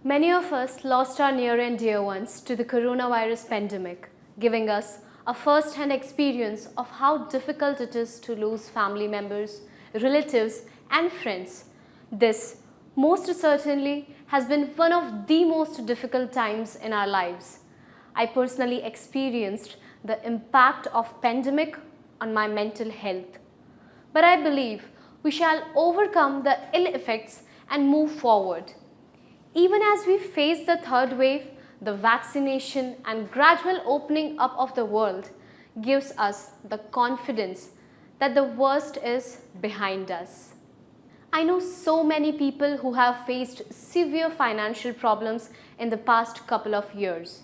Many of us lost our near and dear ones to the coronavirus pandemic, giving us a first-hand experience of how difficult it is to lose family members, relatives, and friends. This, most certainly, has been one of the most difficult times in our lives. I personally experienced the impact of pandemic on my mental health. But I believe we shall overcome the ill effects and move forward. Even as we face the third wave, the vaccination and gradual opening up of the world gives us the confidence that the worst is behind us. I know so many people who have faced severe financial problems in the past couple of years.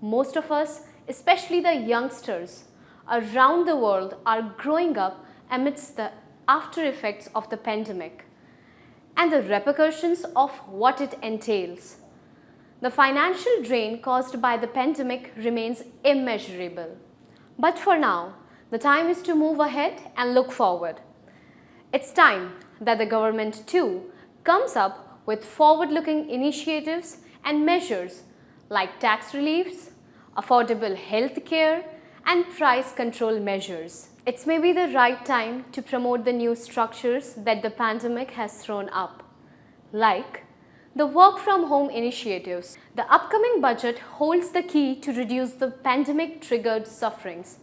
Most of us, especially the youngsters around the world, are growing up amidst the after effects of the pandemic and the repercussions of what it entails. The financial drain caused by the pandemic remains immeasurable. But for now, the time is to move ahead and look forward. It's time that the government too comes up with forward-looking initiatives and measures like tax reliefs, affordable health care, and price control measures. It's maybe the right time to promote the new structures that the pandemic has thrown up, like the work from home initiatives. The upcoming budget holds the key to reduce the pandemic-triggered sufferings.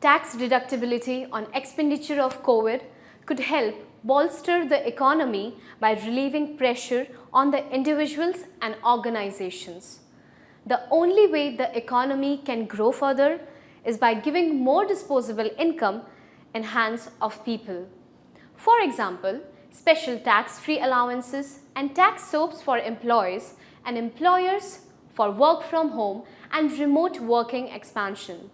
Tax deductibility on expenditure of COVID could help bolster the economy by relieving pressure on the individuals and organizations. The only way the economy can grow further is by giving more disposable income in hands of people. For example, special tax-free allowances and tax soaps for employees and employers for work from home and remote working expansion.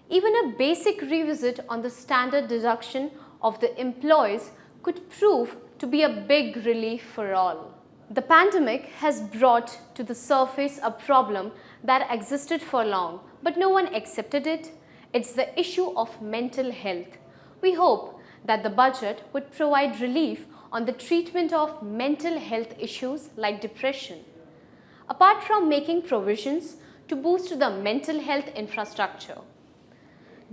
Even a basic revisit on the standard deduction of the employees could prove to be a big relief for all. The pandemic has brought to the surface a problem that existed for long, but no one accepted it. It's the issue of mental health. We hope that the budget would provide relief on the treatment of mental health issues like depression. Apart from making provisions to boost the mental health infrastructure.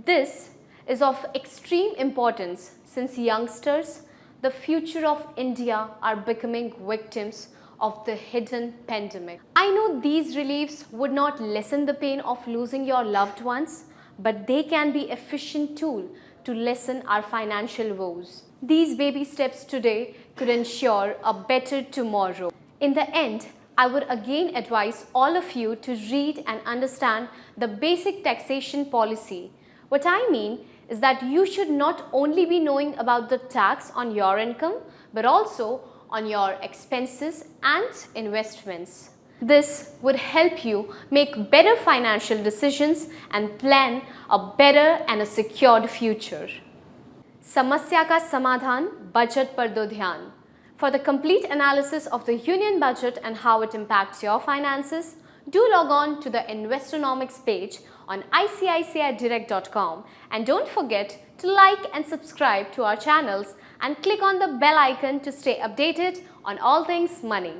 This is of extreme importance since youngsters, the future of India, are becoming victims of the hidden pandemic. I know these reliefs would not lessen the pain of losing your loved ones, but they can be an efficient tool to lessen our financial woes. These baby steps today could ensure a better tomorrow. In the end, I would again advise all of you to read and understand the basic taxation policy. What I mean is that you should not only be knowing about the tax on your income, but also on your expenses and investments. This would help you make better financial decisions and plan a better and a secured future. समस्या का समाधान budget पर दो ध्यान. For the complete analysis of the Union budget and how it impacts your finances, do log on to the Investonomics page on ICICIdirect.com and don't forget to like and subscribe to our channels and click on the bell icon to stay updated on all things money.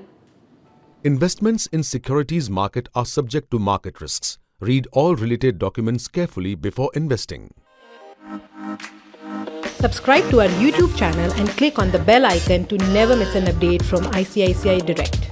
Investments in securities market are subject to market risks. Read all related documents carefully before investing. Subscribe to our YouTube channel and click on the bell icon to never miss an update from ICICI Direct.